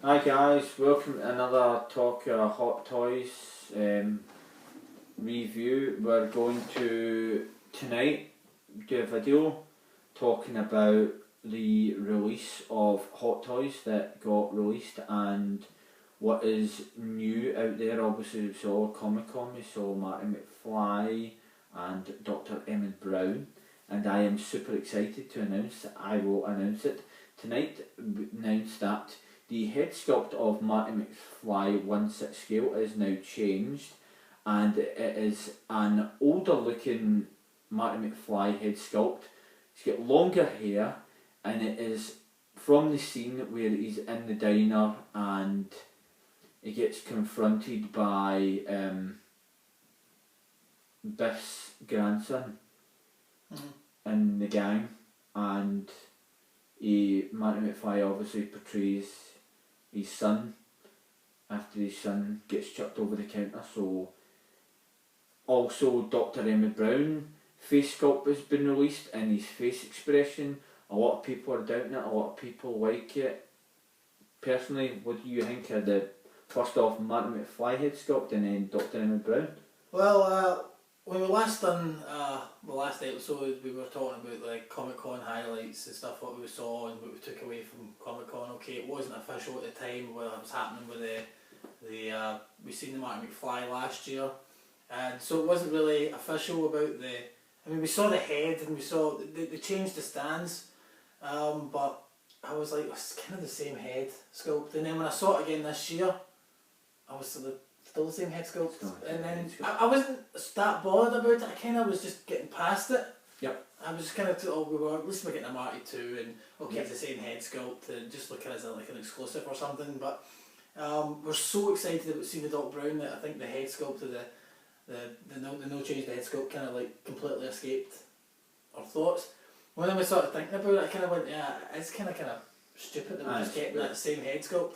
Hi guys, welcome to another Talk Hot Toys review. We're going to tonight do a video talking about the release of Hot Toys that got released and what is new out there. Obviously we saw Comic Con, we saw Martin McFly and Dr. Emmett Brown, and I am super excited to announce that I will announce it tonight. Announce that the head sculpt of Martin McFly 1/6 scale is now changed, and it is an older looking Martin McFly head sculpt. He's got longer hair, and it is from the scene where he's in the diner and he gets confronted by Biff's grandson in the gang, and Martin McFly obviously portrays his son after his son gets chucked over the counter. So also Dr. Emmett Brown face sculpt has been released, and his face expression, a lot of people are doubting it, a lot of people like it. Personally, what do you think of the first off Martin McFly head sculpt and then Dr. Emmett Brown? Well, when we last done the last episode, we were talking about like Comic Con highlights and stuff, what we saw and what we took away from Comic Con. Okay, it wasn't official at the time what was happening with we seen the Martin McFly last year, and so it wasn't really official about the. I mean, we saw the head and we saw they changed the stands, but I was like, it's kind of the same head sculpt. And then when I saw it again this year, I was still the same head sculpt, and then I wasn't that bothered about it. I kind of was just getting past it. Yep. I was just kind of at least we're getting a Marty 2, and okay, yep, it's the same head sculpt, and just looking as like an exclusive or something. But we're so excited about seeing the Doc Brown that I think the head sculpt of the no change the head sculpt kind of like completely escaped our thoughts. When we started thinking about it, I kind of went, yeah, it's kind of stupid that we're just getting that same head sculpt.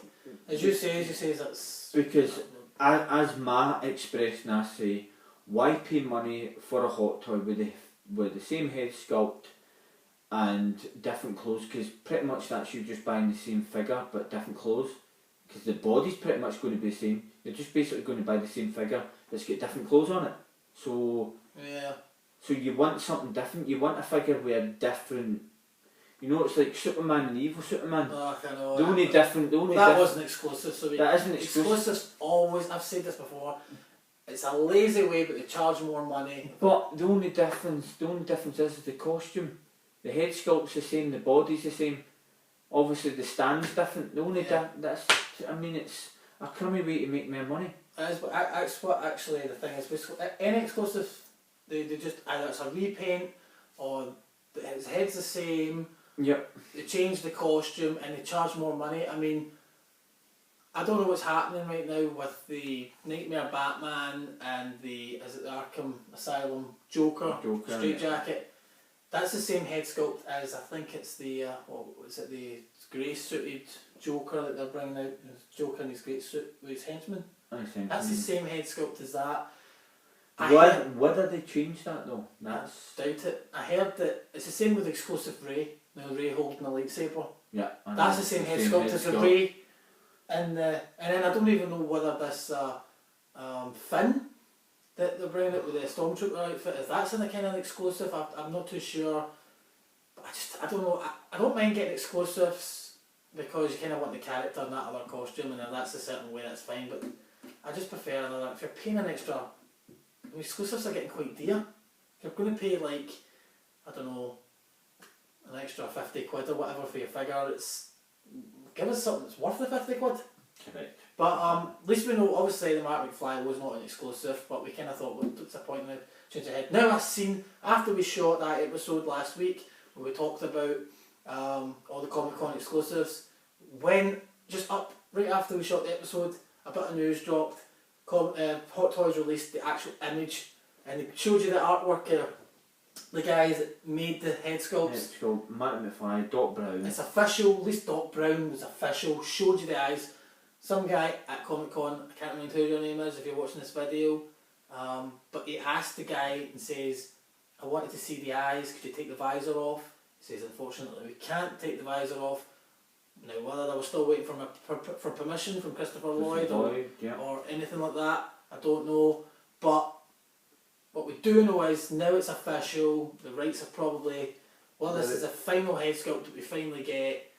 As you say, that's because. As my expression, I say, why pay money for a hot toy with the same head sculpt and different clothes? Because pretty much that's you just buying the same figure but different clothes. Because the body's pretty much going to be the same. You're just basically going to buy the same figure that's got different clothes on it. So yeah. So you want something different. You want a figure with a different. You know, it's like Superman and Evil Superman. Oh, I know. The only different. That wasn't exclusive. So that isn't exclusive. Exclusives always. I've said this before. It's a lazy way, but they charge more money. But the only difference is the costume. The head sculpt's the same. The body's the same. Obviously, the stand's different. The only that's. I mean, it's a crummy way to make more money. That's what actually the thing is. Any exclusive, they just either it's a repaint or his head's the same. Yep. They change the costume and they charge more money. I mean, I don't know what's happening right now with the Nightmare Batman and the Arkham Asylum Joker straight jacket. That's the same head sculpt as I think it's the the grey suited Joker that they're bringing out. Joker in his great suit with his henchmen. That's the same head sculpt as that. Whether they change that though, that's doubt it. I heard that it's the same with exclusive Ray. Now Ray holding a lightsaber. Yeah, that's the same head sculpt as the Ray. And then I don't even know whether this Finn that they're bringing out with the Stormtrooper outfit, if that's in a kind of exclusive. I'm not too sure. But I don't know. I don't mind getting exclusives because you kind of want the character in that other costume, and if that's a certain way, that's fine. But I just prefer another. If you're paying an extra. Exclusives are getting quite dear. If you're going to pay like, I don't know, an extra 50 quid or whatever for your figure, give us something that's worth the 50 quid. Correct. But at least we know, obviously the Martin McFly was not an exclusive, but we kind of thought, well, what's the point now? Change the head. Now I've seen, after we shot that episode last week, where we talked about all the Comic Con exclusives, right after we shot the episode, a bit of news dropped. Hot Toys released the actual image, and they showed you the artwork of the guys that made the head sculpts. Martin McFly, Doc Brown. It's official. At least Doc Brown was official. Showed you the eyes. Some guy at Comic Con, I can't remember who your name is if you're watching this video, but he asked the guy and says, "I wanted to see the eyes. Could you take the visor off?" He says, "Unfortunately, we can't take the visor off. Now, whether they were still waiting for permission from Christopher Lloyd or anything like that, I don't know. But what we do know is now it's official. The rights are probably, well, this is a final head sculpt that we finally get.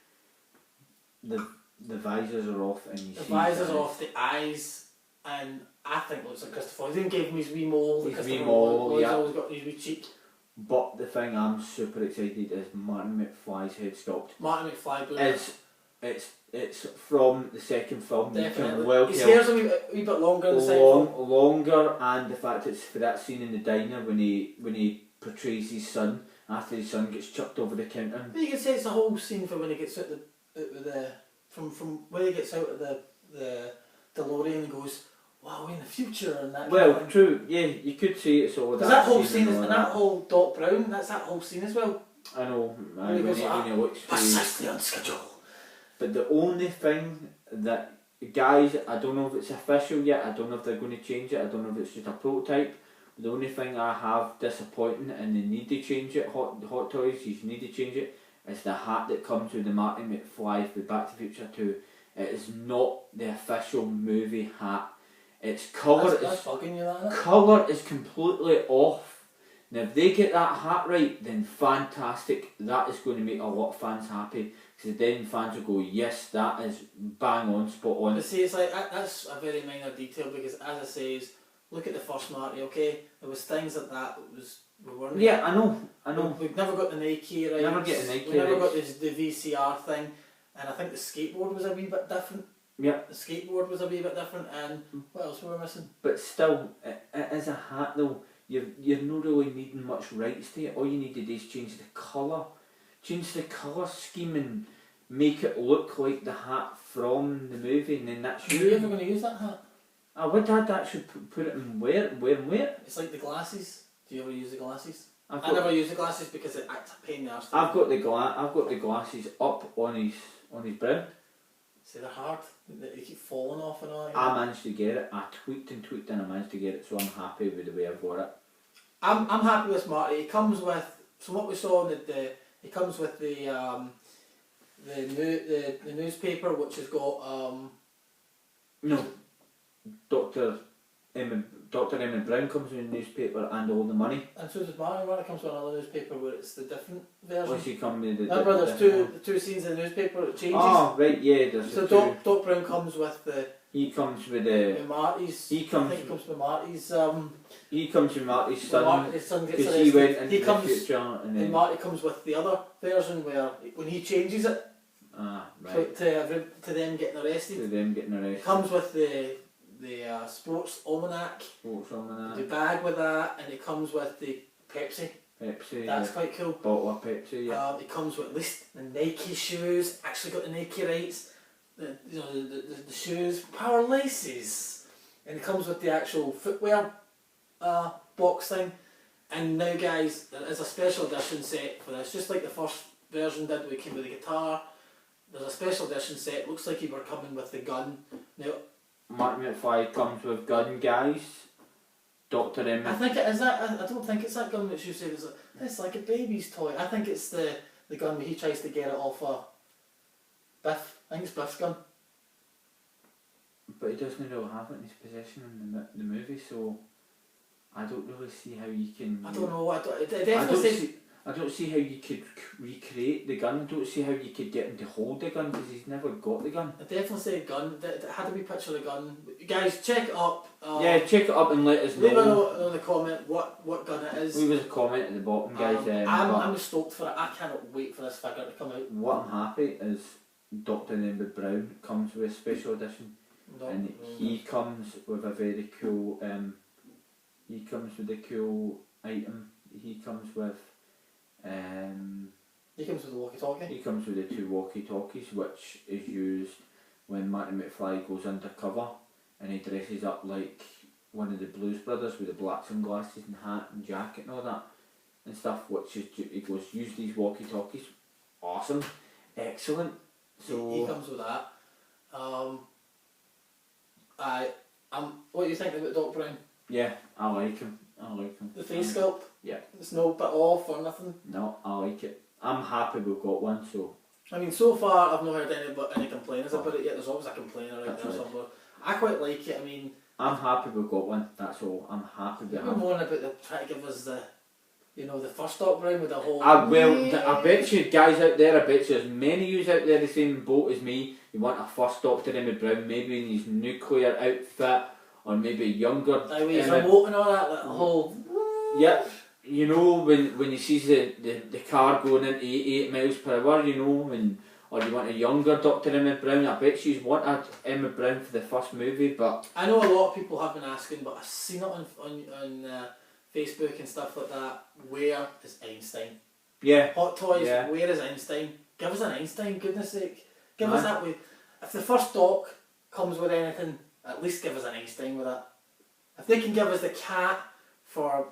The visors are off, and the visors are off, the eyes, and I think it looks like Christopher. He even gave him his wee mole. His wee mole, He's always got his wee cheek. But the thing I'm super excited is Martin McFly's head sculpt. Martin McFly, it's from the second film. Definitely. His hair's a wee bit longer in the second film. Longer, and the fact it's for that scene in the diner when he portrays his son after his son gets chucked over the counter. But you can say it's the whole scene for when he gets out from when he gets out of the DeLorean and goes, wow, in the future and that. Well, true, yeah, you could say it's all that. Because that whole scene is, and that whole Doc Brown, that's that whole scene as well. I know, when he looks precisely on schedule. But the only thing that, guys, I don't know if it's official yet, I don't know if they're going to change it, I don't know if it's just a prototype. The only thing I have disappointing, and they need to change it, Hot Toys, you need to change it, is the hat that comes with the Marty McFly for Back to the Future 2. It is not the official movie hat. Its colour is completely off. Now if they get that hat right, then fantastic. That is going to make a lot of fans happy. Because then fans will go, yes, that is bang on, spot on. But see, it's like, that's a very minor detail, because as I say, look at the first Marty, okay? There was things like that we weren't... Yeah, I know. We've never got the Nike right. We never got the VCR thing. And I think the skateboard was a wee bit different. Yeah. The skateboard was a wee bit different, and what else were we missing? But still, it is a hat though. You're not really needing much rights to it. All you need to do is change the colour. Change the colour scheme and make it look like the hat from the movie, and then that's you. Are you ever going to use that hat? I would actually put it in where? It's like the glasses. Do you ever use the glasses? I never use the glasses because it's a pain in the arse. I've got the glasses up on his brim. See, they're hard. They keep falling off and all. I managed to get it. I tweaked and I managed to get it, so I'm happy with the way I've got it. I'm happy with Marty. He comes with, from what we saw in he comes with the newspaper, which has got no, Dr. Emmett Brown comes with the newspaper and all the money. And so does Marty. Marty comes with another newspaper where it's the different version. What's he come with? Remember, there's two scenes in the newspaper that changes. Oh, right, yeah. So Doc Brown comes with the... He comes with the... Marty's... I think he comes with Marty's... he comes with Marty's son. His son gets because arrested. he went into the future and then... Marty comes with the other version where, when he changes it... Ah, right. To them getting arrested. He comes with the sports almanac. The bag with that, and it comes with the Pepsi. That's quite cool. Bottle of Pepsi, yeah. It comes with at least the Nike shoes. Actually got the Nike rights. The shoes, power laces, and it comes with the actual footwear box thing. And now, guys, there is a special edition set for this, just like the first version did. We came with the guitar. There's a special edition set. Looks like you were coming with the gun. Now, Martin McFly comes with gun, guys. Dr. Emmett. I think it is that. I don't think it's that gun which you said is. It's like a baby's toy. I think it's the gun where he tries to get it off Biff. I think it's Biff's gun. But he doesn't really have it in his possession in the movie, so I don't really see how you can... I don't know. I don't see how you could recreate the gun. I don't see how you could get him to hold the gun, because he's never got the gun. I definitely say gun. How do we picture the gun? Guys, check it up. Yeah, check it up and let us know. Leave a note in the comment what gun it is. Leave us a comment at the bottom, guys. I'm stoked for it. I cannot wait for this figure to come out. What I'm happy is Dr. Emmett Brown comes with a special edition. He comes with a very cool... he comes with a cool item. He comes with... he comes with the walkie-talkie? He comes with the two walkie-talkies, which is used when Martin McFly goes undercover and he dresses up like one of the Blues Brothers with the black sunglasses and hat and jacket and all that and stuff, which is, he goes, use these walkie-talkies. Awesome. Excellent. So he comes with that. What do you think about Doc Brown? Yeah, I like him. The face sculpt? Yeah. It's no bit off or nothing? No, I like it. I'm happy we've got one, so I mean, so far I've not heard any complaints about it yet. There's always a complainer out there somewhere. I quite like it. I mean, I'm happy we've got one. That's all. I'm happy we have. I'm more about the trying to give us the, the first Doc Brown with the whole. I bet you guys out there. I bet you there's many of you out there the same boat as me. You want a first Doctor Emmett Brown, maybe in his nuclear outfit, or maybe younger. With his remote and all that, like the whole. Yeah. You know, when you see the car going into 88 miles per hour, or you want a younger Dr. Emmett Brown, I bet you wanted Emmett Brown for the first movie, but... I know a lot of people have been asking, but I've seen it on Facebook and stuff like that, where is Einstein? Yeah. Hot Toys, where is Einstein? Give us an Einstein, goodness sake. Give us that way. If the first Doc comes with anything, at least give us an Einstein with that. If they can give us the cat for...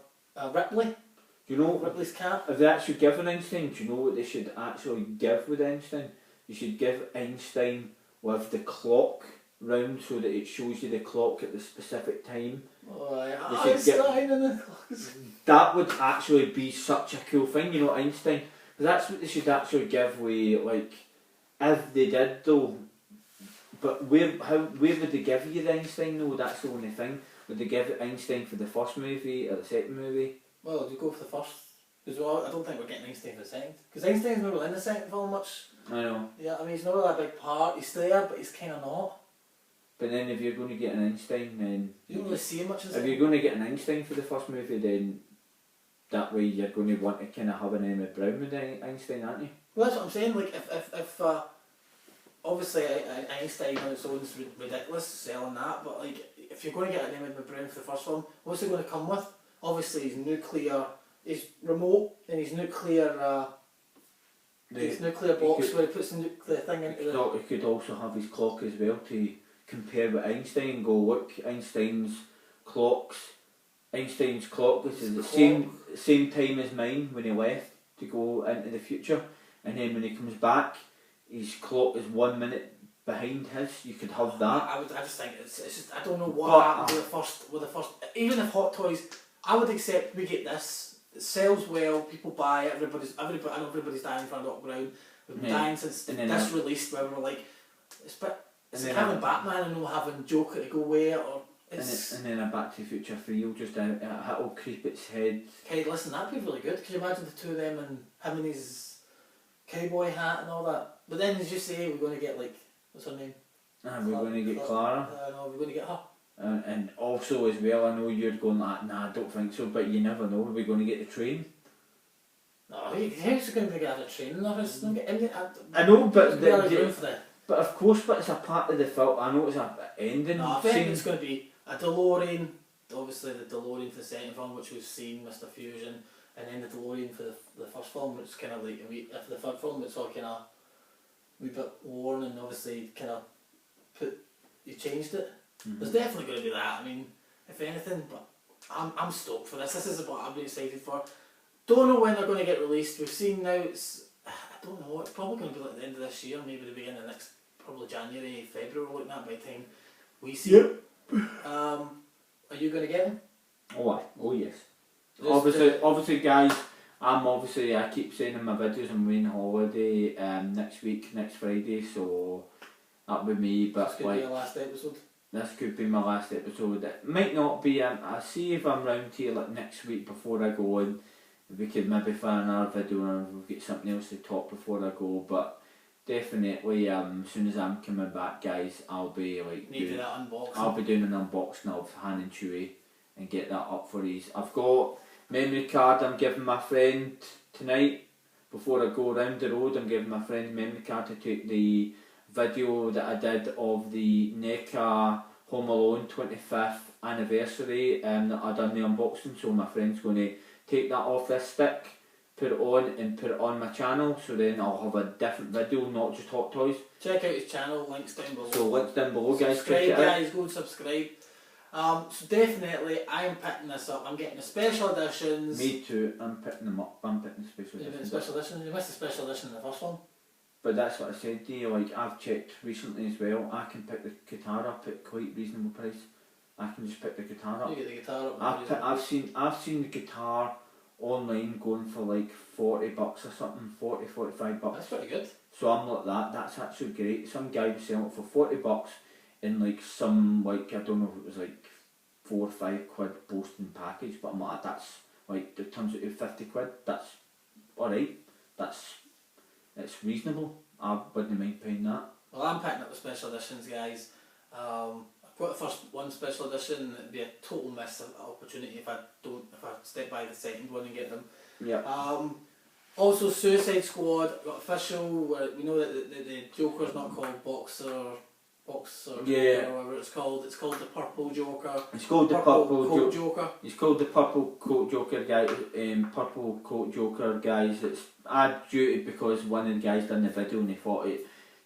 Ripley. Do you know Ripley's cat? If they actually give an Einstein, do you know what they should actually give with Einstein? You should give Einstein with the clock round so that it shows you the clock at the specific time. Oh, Einstein and the clocks. That would actually be such a cool thing, Einstein. Because that's what they should actually give with, like, if they did though. But where would they give you the Einstein though? That's the only thing. Would they give it Einstein for the first movie or the second movie? Well, do you go for the first? Because I don't think we're getting Einstein for the second. Because Einstein's not really in the second film much. I know. Yeah, I mean, he's not really a big part. He's there, but he's kind of not. But then if you're going to get an Einstein, then... You don't really see him much in the If you're going to get an Einstein for the first movie, then that way you're going to want to kind of have an Emmett Brown with Einstein, aren't you? Well, that's what I'm saying. Like, if obviously Einstein on its own is ridiculous selling that, but like, if you're going to get an Emmett Brown for the first film, what's it going to come with? Obviously, his remote and his nuclear box where he puts the nuclear thing into the... He could also have his clock as well to compare with Einstein and go, look, Einstein's clock, which is the same time as mine when he left to go into the future, and then when he comes back, his clock is 1 minute behind his. You could have that. I just think it's just, I don't know what happened with the first. Even if Hot Toys, I would accept we get this. It sells well, people buy it. I know everybody's dying for a Doc Brown. We've been dying since this released, where we were like, it's like having Batman and not having Joker to go where, or it's... And then a Back to the Future 3 will just it'll creep its head. Hey, listen, that'd be really good. Can you imagine the two of them and him in his cowboy hat and all that? But then, as you say, we're going to get, like, what's her name? We're going to get Clara. No, we're going to get her. And also as well, I know you're going like, nah, I don't think so, but you never know. Are we going to get the train? No, how's it going to get a train? I know, but of course, but it's a part of the film. I know it's a ending. No, I think it's going to be a DeLorean. Obviously, the DeLorean for the second film, which we've seen, Mr. Fusion, and then the DeLorean for the first film, which is kind of like for the third film, it's all kind of a wee bit worn, and obviously kind of you changed it. There's definitely going to be that. I mean, if anything, but I'm stoked for this. This is what I'm excited for. Don't know when they're going to get released. We've seen now I don't know. It's probably going to be like the end of this year, maybe the beginning of next, probably January, February. We're looking at by the time we see. Yep. Are you going to get them? Oh yes. Obviously, guys. I keep saying in my videos I'm away on holiday next Friday, so that'll be me. But this could be our last episode. This could be my last episode. It might not be. I'll see if I'm round here like next week before I go in. We could maybe find another video and we'll get something else to talk before I go. But definitely, as soon as I'm coming back, guys, I'll be like I'll be doing an unboxing of Han and Chewie and get that up for these. I've got memory card I'm giving my friend tonight before I go round the road. I'm giving my friend memory card to take the video that I did of the NECA Home Alone 25th anniversary that I done the unboxing, so my friend's going to take that off this stick, put it on and put it on my channel, so then I'll have a different video, not just Hot Toys. Check out his channel, links down below. So links down below, guys. Subscribe, guys, go and subscribe. So definitely, I'm picking this up. I'm getting the special editions. Me too, I'm picking them up. I'm picking the special editions. Special edition? You missed the special edition in the first one. But that's what I said to you, like I've checked recently as well, I can pick the guitar up at quite reasonable price. I can just pick the guitar up. You get the guitar up. I've seen the guitar online going for like $40 or something, 40, $45. That's pretty good. So I'm like that's actually great. Some guy was selling it for $40 in like some, like, I don't know if it was like £4 or £5 posting package, but I'm like, that's like, it turns out to £50, that's alright, it's reasonable. I wouldn't mind paying that. Well, I'm picking up the special editions, guys. I've got the first one special edition. It'd be a total miss of opportunity if I step by the second one and get them. Yeah. Also, Suicide Squad got official. Where we know that the Joker's not called Boxer Yeah. or whatever it's called. It's called the Purple Joker. It's called the Purple Coat Joker. It's called the Purple Coat Joker guy. Purple Coat Joker, guys. It's due to because one of the guys done the video and they thought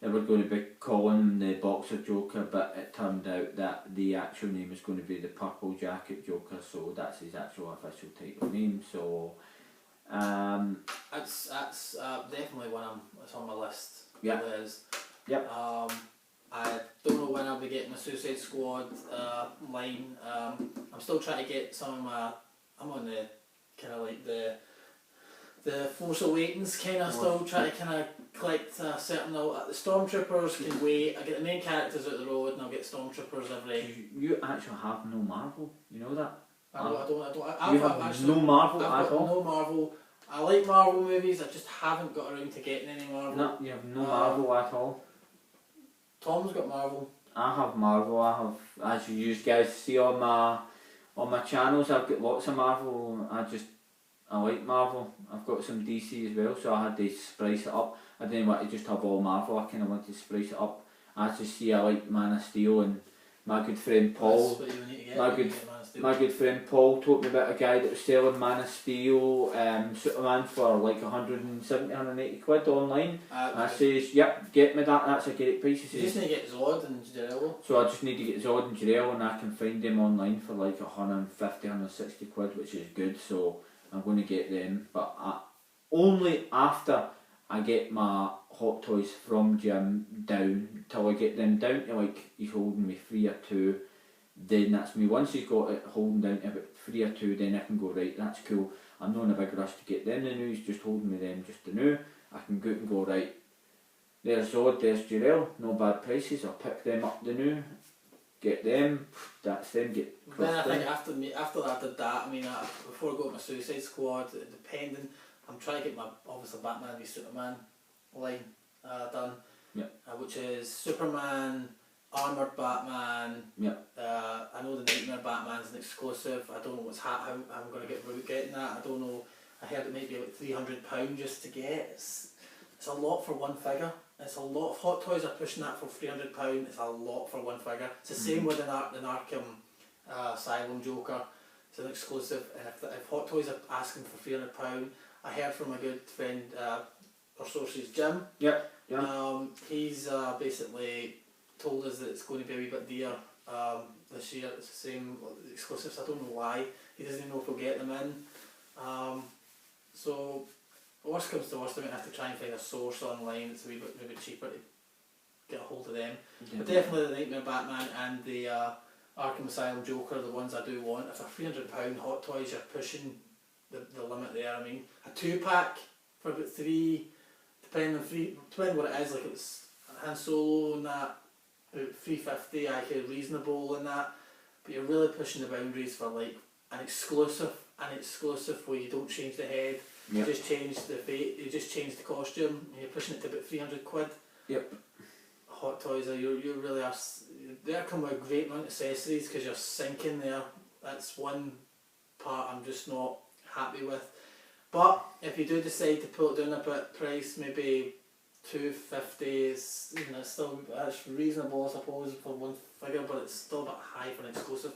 they were going to be calling him the Boxer Joker, but it turned out that the actual name is going to be the Purple Jacket Joker. So that's his actual official title name. So that's definitely one that's on my list. Yeah. It is. Yep. I don't know when I'll be getting my Suicide Squad line. I'm still trying to get some of my. I'm on the kind of like the Force Awakens kind of still trying to kind of collect a certain. The Stormtroopers can wait. I get the main characters out the road, and I'll get Stormtroopers every. You actually have no Marvel. You know that. You have actually, no Marvel I've at got all. no Marvel. I like Marvel movies. I just haven't got around to getting any Marvel. No, you have no Marvel at all. Tom's got Marvel. I have Marvel. I have, as you guys see on my channels, I've got lots of Marvel. I like Marvel. I've got some DC as well, so I had to spice it up. I didn't want to just have all Marvel. I kind of wanted to spice it up. As you see, I like Man of Steel, and my good friend Paul. That's what you need to get. My good friend Paul told me about a guy that was selling Man of Steel, Superman for like 170, 180 quid online. I says, yep, get me that, that's a great price. He says, you just need to get Zod and Jarello. so I just need to get Zod and Jarell, and I can find them online for like 150, 160 quid, which is good, so I'm going to get them. But only after I get my Hot Toys from Jim down, till I get them down to like, he's holding me 3 or 2. Then that's me. Once he's got it holding down to about 3 or 2, then I can go, right, that's cool. I'm not in a big rush to get them the new, he's just holding me them just the new. I can go out and go, right, there's Zod, there's Jarell, no bad prices, I'll pick them up the new, get them, that's them, get Then I think after I did that, I mean, before I go to my Suicide Squad, depending, I'm trying to get my, obviously, Batman v Superman line done, which is Superman, Armoured Batman. Yep. I know the Nightmare Batman's an exclusive. I don't know how I'm going to get about getting that. I don't know. I heard it might be like £300 just to get. It's a lot for one figure. It's a lot. If Hot Toys are pushing that for £300, it's a lot for one figure. It's the same with an Arkham Asylum Joker. It's an exclusive. And if Hot Toys are asking for £300, I heard from a good friend, our sources, Jim. Yep. He's basically told us that it's going to be a wee bit dear this year. It's the same exclusives. I don't know why. He doesn't even know if we'll get them in. So worst comes to worst, I might have to try and find a source online that's a wee bit cheaper to get a hold of them. But definitely the Nightmare Batman and the Arkham Asylum Joker are the ones I do want. If a £300 Hot Toys, you're pushing the limit there. I mean, a 2-pack for about 3, depending what it is, like it's Han Solo and that, about 350, I could reasonable in that, but you're really pushing the boundaries for like an exclusive where you don't change the head, you just change the fate, you just change the costume, and you're pushing it to about 300 quid. Yep. Hot Toys you really are. They come with a great amount of accessories because you're sinking there. That's one part I'm just not happy with. But if you do decide to pull it down a bit price, maybe $250 is, still that's reasonable, I suppose, for one figure, but it's still a bit high for an exclusive.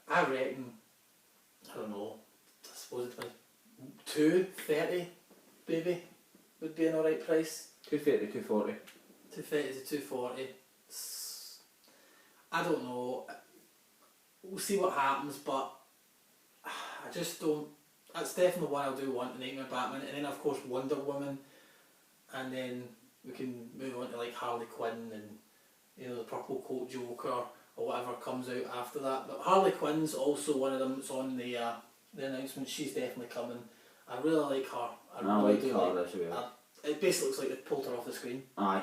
I reckon, I don't know, I suppose it's $230 maybe would be an alright price. $230 to $240. $230 to $240. I don't know. We'll see what happens, but I just don't. That's definitely one I do want, the Nightmare Batman, and then of course Wonder Woman, and then we can move on to like Harley Quinn and the Purple Coat Joker or whatever comes out after that. But Harley Quinn's also one of them that's on the the announcement. She's definitely coming. I really like her. I really like do her as well. it basically looks like they pulled her off the screen. Aye,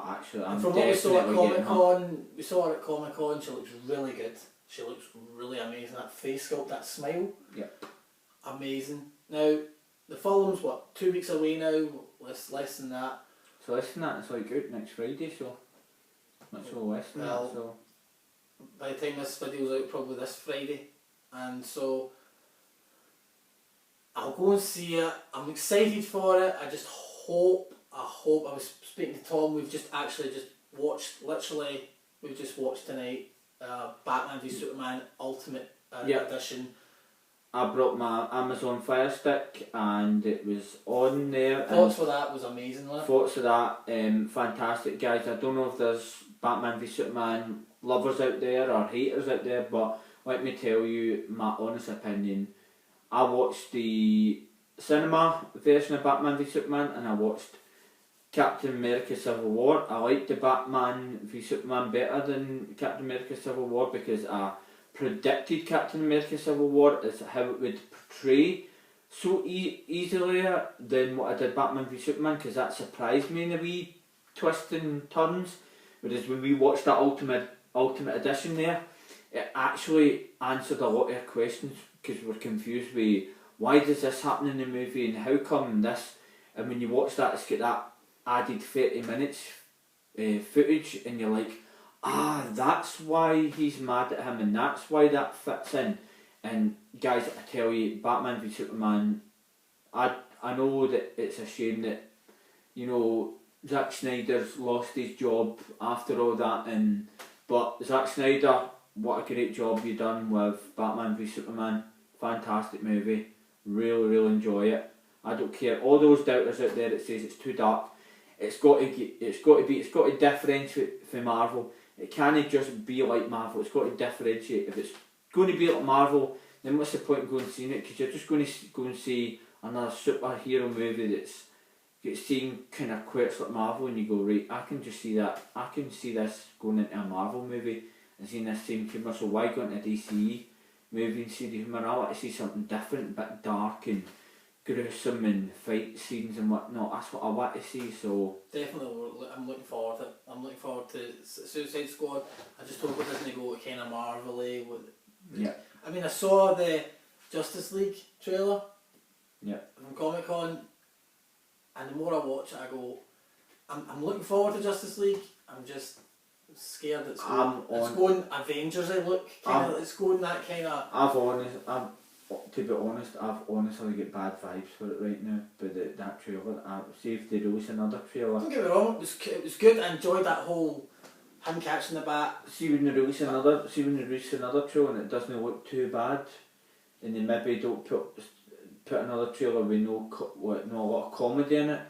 actually, I'm and from what we saw at definitely Comic getting her. Con, she looks really good. She looks really amazing. That face sculpt, that smile. Yep. Amazing. Now, the film's what, 2 weeks away now? Less than that. So less than that, it's like out next Friday, so much so less than that, so. By the time this video's out, probably this Friday. And so, I'll go and see it. I'm excited for it. I hope, I was speaking to Tom, we've just watched, we've just watched tonight, Batman v Superman Ultimate Edition. I brought my Amazon Fire Stick and it was on there. Thoughts for that was amazing, wasn't it? Thoughts of that, fantastic guys. I don't know if there's Batman v Superman lovers out there or haters out there, but let me tell you my honest opinion. I watched the cinema version of Batman v Superman and I watched Captain America Civil War. I liked the Batman v Superman better than Captain America Civil War because I predicted Captain America Civil War as how it would portray so easily than what I did Batman v Superman, because that surprised me in a wee twist and turns. Whereas when we watched that Ultimate Edition there, it actually answered a lot of our questions because we were confused with why does this happen in the movie and how come this, and when you watch that it's got that added 30 minutes footage and you're like, that's why he's mad at him and that's why that fits in. And guys, I tell you, Batman v Superman, I know that it's a shame that, you know, Zack Snyder's lost his job after all that, but Zack Snyder, what a great job you done with Batman v Superman. Fantastic movie, really enjoy it. I don't care, all those doubters out there that says it's too dark, it's got to differentiate from Marvel. It can't just be like Marvel, it's got to differentiate. If it's going to be like Marvel, then what's the point in going and seeing it? Because you're just going to go and see another superhero movie that's seen kind of quirks like Marvel, and you go, right, I can just see that, I can see this going into a Marvel movie and seeing this same humour, so why go into a DC movie and see the humour? I like to see something different, a bit dark and gruesome and fight scenes and whatnot. That's what I want to see, so... Definitely, I'm looking forward to it. I'm looking forward to Suicide Squad. I just hope it doesn't go kind of Marvel-y. Yeah. I mean, I saw the Justice League trailer from Comic Con, and the more I watch it, I go, I'm looking forward to Justice League. I'm just scared it's going Avengers-y look. It's going that kind of... To be honest, I've honestly got bad vibes for it right now. But that trailer, see if they release another trailer. Don't get me wrong, it was good. I enjoyed that whole him catching the bat. See when they release another trailer and it doesn't look too bad, and they maybe don't put another trailer with no a lot of comedy in it,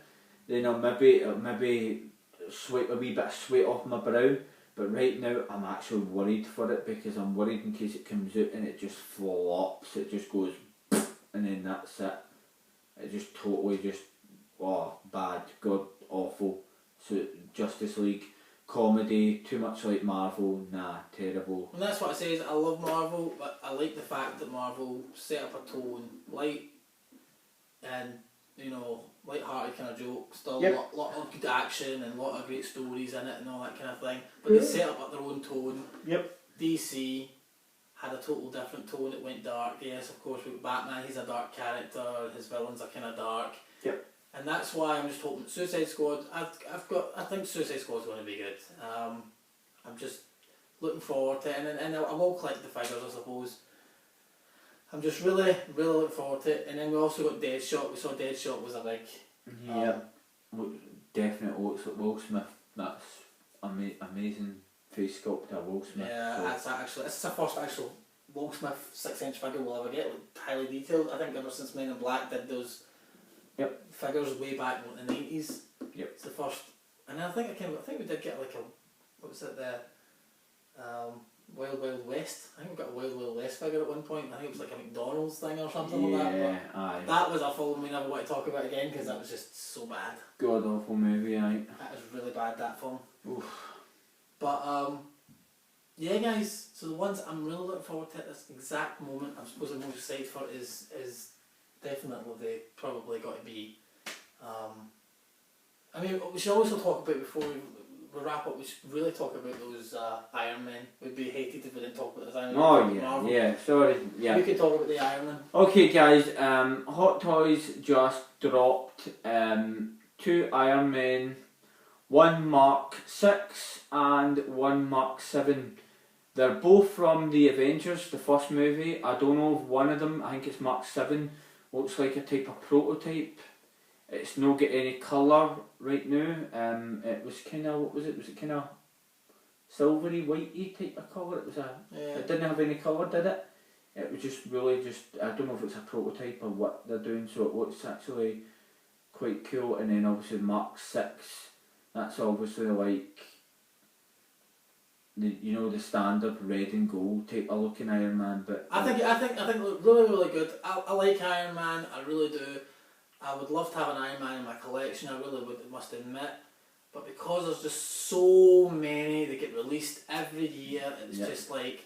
then it'll maybe swipe a wee bit of sweat off my brow. But right now I'm actually worried for it, because I'm worried in case it comes out and it just flops, it just goes and then that's it. It just totally bad, god awful. So Justice League, comedy, too much like Marvel, nah, terrible. And that's what I say, is I love Marvel, but I like the fact that Marvel set up a tone, light and, you know, light-hearted kind of joke, still a lot of good action and a lot of great stories in it and all that kind of thing, but they set up their own tone. DC had a total different tone, it went dark. Yes, of course, with Batman, he's a dark character, his villains are kind of dark. And that's why I'm just hoping Suicide Squad, I think Suicide Squad's going to be good. I'm just looking forward to it, and I will collect the figures, I suppose. I'm just really looking forward to it. And then we also got Deadshot. We saw Deadshot was a big... definitely looks like Will Smith. That's amazing face sculpt of Will Smith. Yeah, so. This is the first actual Will Smith 6-inch figure we'll ever get, like, highly detailed. I think ever since Men in Black did those figures way back in the 90s. It's the first. And I think we did get like what was it, the Wild Wild West. I think we got a Wild Wild West figure at one point. I think it was like a McDonald's thing or something like that. But that was a film we never want to talk about again because that was just so bad. God awful movie, aye. That was really bad, that film. Oof. But yeah, guys. So the ones I'm really looking forward to at this exact moment, I'm supposed I'm most excited for is definitely probably got to be. I mean, we should also talk about before we wrap up. We should really talk about those Iron Men. We'd be hated if we didn't talk about those Iron Men. Oh yeah, yeah. Sorry, yeah. We could talk about the Iron Man. Okay, guys. Hot Toys just dropped 2 Iron Men, 1 Mark 6 and 1 Mark 7. They're both from the Avengers, the first movie. I don't know if one of them, I think it's Mark 7, looks like a type of prototype. It's not got any colour right now. It was kind of, what was it? Was it kind of silvery, whitey type of colour? It was It didn't have any colour, did it? It was just really I don't know if it's a prototype or what they're doing. So it looks actually quite cool. And then obviously Mark 6. That's obviously like the standard red and gold type of looking Iron Man. But I think it looked really good. I like Iron Man. I really do. I would love to have an Iron Man in my collection, I really would, must admit. But because there's just so many that get released every year, it's just like,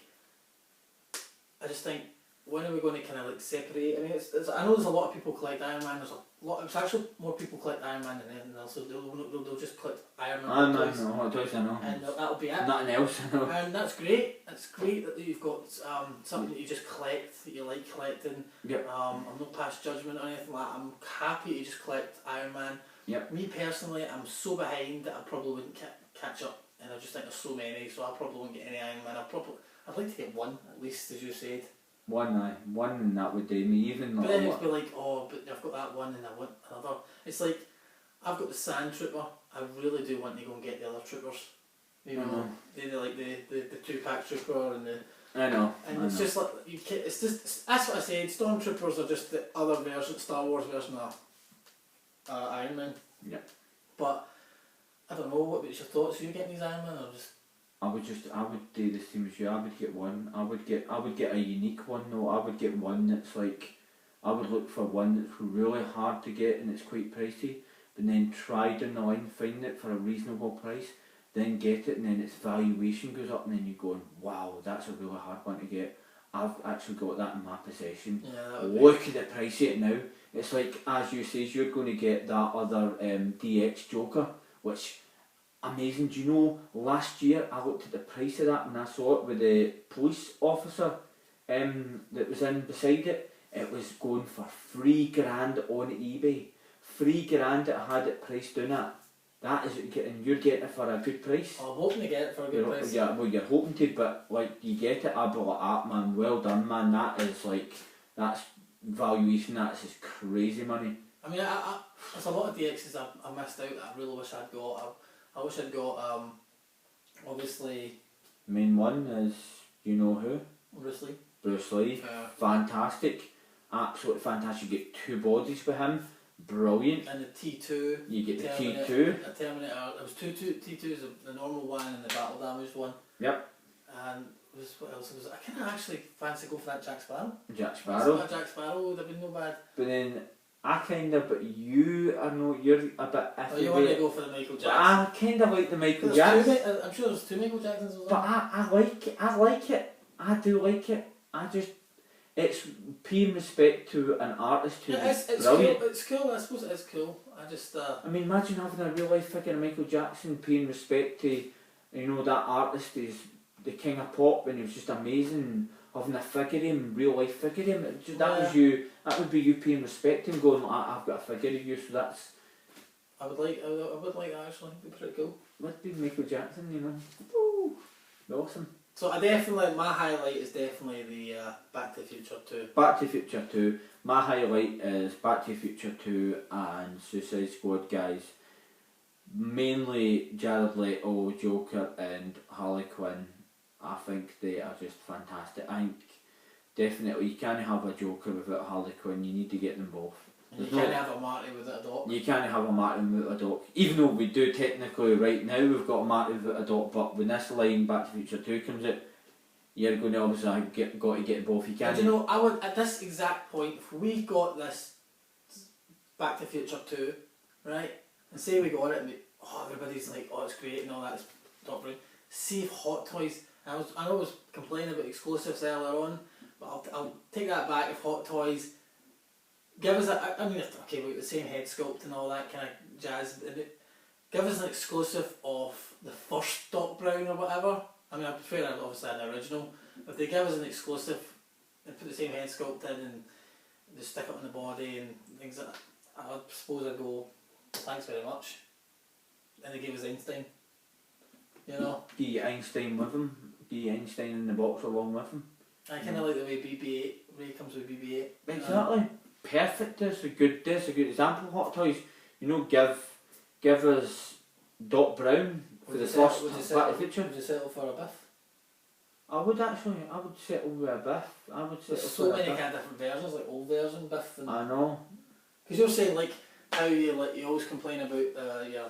I just think, when are we going to kind of like separate? I mean, I know there's a lot of people collect Iron Man. There's actually more people collect Iron Man than anything else. So they'll just collect Iron Man. Iron Man, no, Hot Toys, I know. And that'll be it. Nothing else, I know. And that's great. It's great that you've got something that you just collect, that you like collecting. Yep. I'm not past judgment or anything like that. I'm happy to just collect Iron Man. Yep. Me personally, I'm so behind that I probably wouldn't catch up. And I just think there's so many, so I probably won't get any Iron Man. I'd like to get one, at least, as you said. One and that would do me, even but then it'd be like, oh, but I've got that one and I want another. It's like, I've got the Sand Trooper, I really do want to go and get the other troopers. You know, they're like the 2-pack trooper and the... I know. And it's just like, that's what I said, Stormtroopers are just the other version, Star Wars version of Iron Man. Yeah. But, I don't know, what was your thoughts? Are you getting these Iron Man or just... I would do the same as you. I would get one. I would get a unique one though. I would get one that's like, I would look for one that's really hard to get and it's quite pricey, but then try down the line, find it for a reasonable price, then get it, and then its valuation goes up, and then you're going, wow, that's a really hard one to get. I've actually got that in my possession. Yeah, look at the price of it now. It's like, as you say, you're going to get that other DX Joker, which... amazing. Do you know, last year I looked at the price of that and I saw it with the police officer that was in beside it. It was going for $3,000 on eBay. $3,000 it had it priced down at. That is, and you're getting it for a good price. I'm hoping to get it for a good price. Yeah, well, you're hoping to, but like you get it, I'd be like, ah, man, well done, man. That is like, that's valuation. That's just crazy money. I mean, there's a lot of DXs I missed out that I really wish I'd got. I wish I'd got, obviously... Main one is, you know who? Bruce Lee. Fantastic. Absolutely fantastic. You get 2 bodies with him. Brilliant. And the T2. You get the T2. The Terminator. There was two T2s, the normal one and the battle damaged one. Yep. And what else was I kind of actually fancy go for that Jack Sparrow. Jack Sparrow. Jack Sparrow would have been no bad. But then... I kind of, but you, I know you're a bit iffy. Oh, you want to go for the Michael Jackson? I kind of like the Michael Jackson. I'm sure there's 2 Michael Jacksons as well. But I like it. I like it. I do like it. It's paying respect to an artist who is brilliant. Cool. It's cool. I suppose it is cool. I mean, imagine having a real life figure of Michael Jackson, paying respect to, that artist is the king of pop, and he was just amazing. Having a figure of him, real life figure of him, that would be you paying respect to him, going, I've got a figure of you, so that's... I would like that actually, it'd be pretty cool. Would be Michael Jackson, Woo! Awesome. So my highlight is definitely the Back to the Future 2. Back to the Future 2. My highlight is Back to the Future 2 and Suicide Squad, guys. Mainly Jared Leto, Joker and Harley Quinn. I think they are just fantastic. I think definitely you can't have a Joker without Harley Quinn. You need to get them both. You can't have a Marty without a Doc. You can't have a Marty without a Doc. Even though we do technically right now, we've got a Marty without a Doc, but when this line Back to the Future 2 comes out, you're going to obviously got to get both. You can't. And I would, at this exact point, if we got this Back to the Future 2, right, and say we got it and everybody's like, oh, it's great and all that's top right. See if Hot Toys I know I was complaining about exclusives earlier on, but I'll take that back. If Hot Toys give us I mean, okay, we've got the same head sculpt and all that kind of jazz. Give us an exclusive of the first Doc Brown or whatever. I mean, I prefer obviously an original. If they give us an exclusive and put the same head sculpt in and just stick it on the body and things like that, I suppose I'd go, thanks very much. And they gave us Einstein. You know? Do you Einstein with him? Do you Einstein in the box along with him? I kind of like the way BB-8, Ray comes with BB-8. Exactly. Perfect. That's a good example. Hot Toys. You know, give us Doc Brown for the first Back to the Future. Would you settle for a Biff? I would settle with a Biff. There's so many kind of different versions, like old version Biff. And I know. Because you're saying like how you always complain about your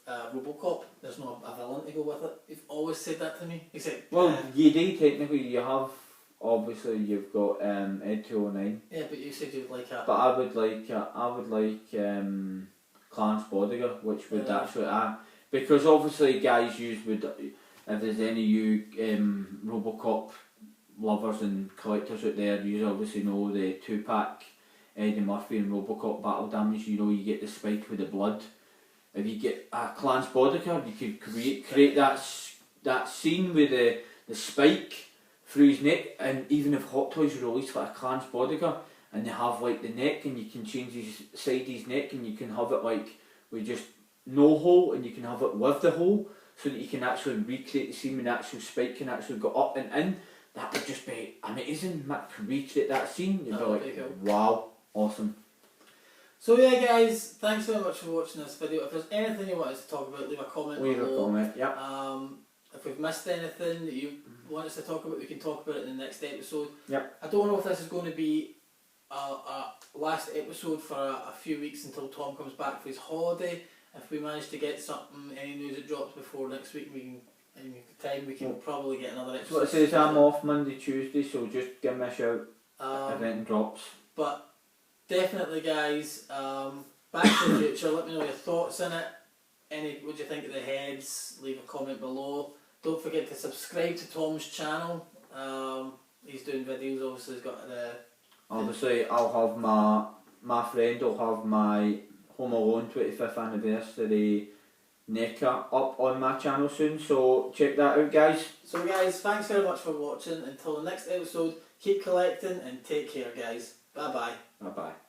RoboCop. There's no a villain to go with it. You've always said that to me. Except you do technically. You have obviously you've got Ed 209. Yeah, but you said you'd like a. But I would like Clarence Bodiger, which would actually because obviously guys would if there's any of you RoboCop lovers and collectors out there, you obviously know the 2-pack Eddie Murphy and RoboCop Battle Damage. You know you get the spike with the blood. If you get a Clarence Bodiger, you could create that scene with the spike through his neck, and even if Hot Toys release like a Clarence Bodiger and they have like the neck and you can change his side of his neck and you can have it like with just no hole and you can have it with the hole so that you can actually recreate the scene when the actual spike can actually go up and in, that would just be amazing. Might recreate that scene, you'd be like, cool. Wow, awesome. So yeah guys, thanks very much for watching this video. If there's anything you want us to talk about, leave a comment below. Leave a comment, yep. If we've missed anything that you want us to talk about, we can talk about it in the next episode. Yep. I don't know if this is going to be a last episode for a few weeks until Tom comes back for his holiday. If we manage to get something, any news that drops before next week, we can probably get another episode. So it says I'm off Monday, Tuesday, so just give me a shout if anything drops. But definitely guys, Back to the Future, let me know your thoughts in it. What do you think of the heads? Leave a comment below. Don't forget to subscribe to Tom's channel. He's doing videos, obviously he's got the... Obviously I'll have my friend will have my Home Alone 25th anniversary NECA up on my channel soon, so check that out guys. So guys, thanks very much for watching. Until the next episode, keep collecting and take care guys. Bye bye. Bye bye.